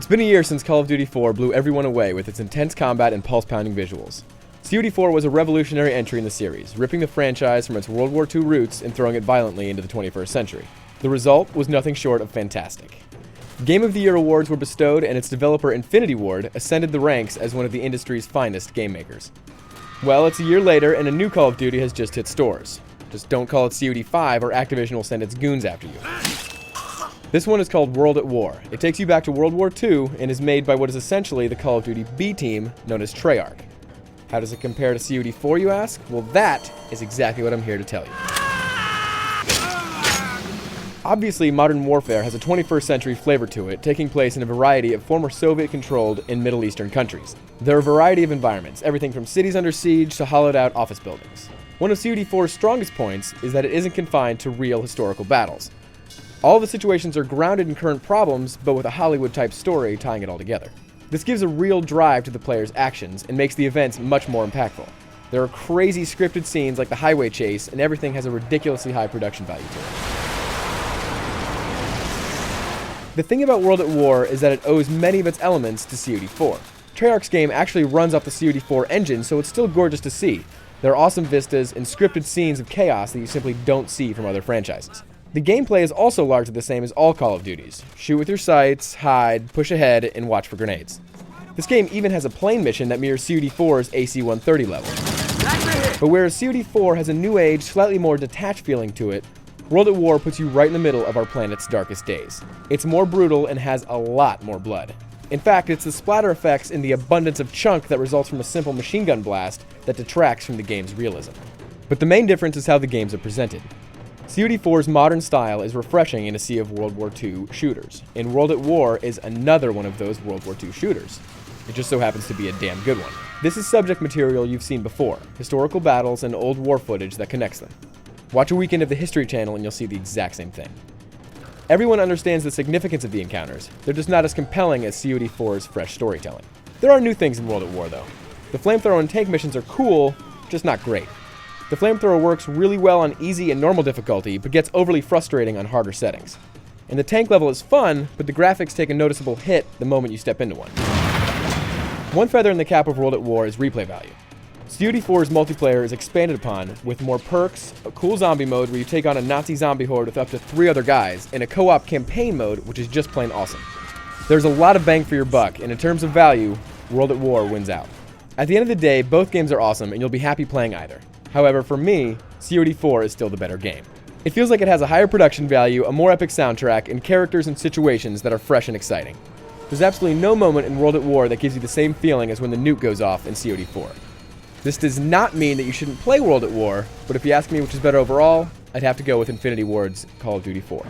It's been a year since Call of Duty 4 blew everyone away with its intense combat and pulse-pounding visuals. COD4 was a revolutionary entry in the series, ripping the franchise from its World War II roots and throwing it violently into the 21st century. The result was nothing short of fantastic. Game of the Year awards were bestowed, and its developer Infinity Ward ascended the ranks as one of the industry's finest game makers. Well, it's a year later, and a new Call of Duty has just hit stores. Just don't call it COD5 or Activision will send its goons after you. This one is called World at War. It takes you back to World War II and is made by what is essentially the Call of Duty B team known as Treyarch. How does it compare to COD4, you ask? Well, that is exactly what I'm here to tell you. Obviously, Modern Warfare has a 21st century flavor to it, taking place in a variety of former Soviet-controlled and Middle Eastern countries. There are a variety of environments, everything from cities under siege to hollowed-out office buildings. One of COD4's strongest points is that it isn't confined to real historical battles. All the situations are grounded in current problems, but with a Hollywood-type story tying it all together. This gives a real drive to the player's actions and makes the events much more impactful. There are crazy scripted scenes like the highway chase, and everything has a ridiculously high production value to it. The thing about World at War is that it owes many of its elements to COD4. Treyarch's game actually runs off the COD4 engine, so it's still gorgeous to see. There are awesome vistas and scripted scenes of chaos that you simply don't see from other franchises. The gameplay is also largely the same as all Call of Duties. Shoot with your sights, hide, push ahead, and watch for grenades. This game even has a plane mission that mirrors COD4's AC-130 level. But whereas COD4 has a new age, slightly more detached feeling to it, World at War puts you right in the middle of our planet's darkest days. It's more brutal and has a lot more blood. In fact, it's the splatter effects and the abundance of chunk that results from a simple machine gun blast that detracts from the game's realism. But the main difference is how the games are presented. COD4's modern style is refreshing in a sea of World War II shooters, and World at War is another one of those World War II shooters. It just so happens to be a damn good one. This is subject material you've seen before, historical battles and old war footage that connects them. Watch a weekend of the History Channel and you'll see the exact same thing. Everyone understands the significance of the encounters, they're just not as compelling as COD4's fresh storytelling. There are new things in World at War though. The flamethrower and tank missions are cool, just not great. The flamethrower works really well on easy and normal difficulty, but gets overly frustrating on harder settings. And the tank level is fun, but the graphics take a noticeable hit the moment you step into one. One feather in the cap of World at War is replay value. COD4's multiplayer is expanded upon with more perks, a cool zombie mode where you take on a Nazi zombie horde with up to 3 other guys, and a co-op campaign mode which is just plain awesome. There's a lot of bang for your buck, and in terms of value, World at War wins out. At the end of the day, both games are awesome and you'll be happy playing either. However, for me, COD4 is still the better game. It feels like it has a higher production value, a more epic soundtrack, and characters and situations that are fresh and exciting. There's absolutely no moment in World at War that gives you the same feeling as when the nuke goes off in COD4. This does not mean that you shouldn't play World at War, but if you ask me which is better overall, I'd have to go with Infinity Ward's Call of Duty 4.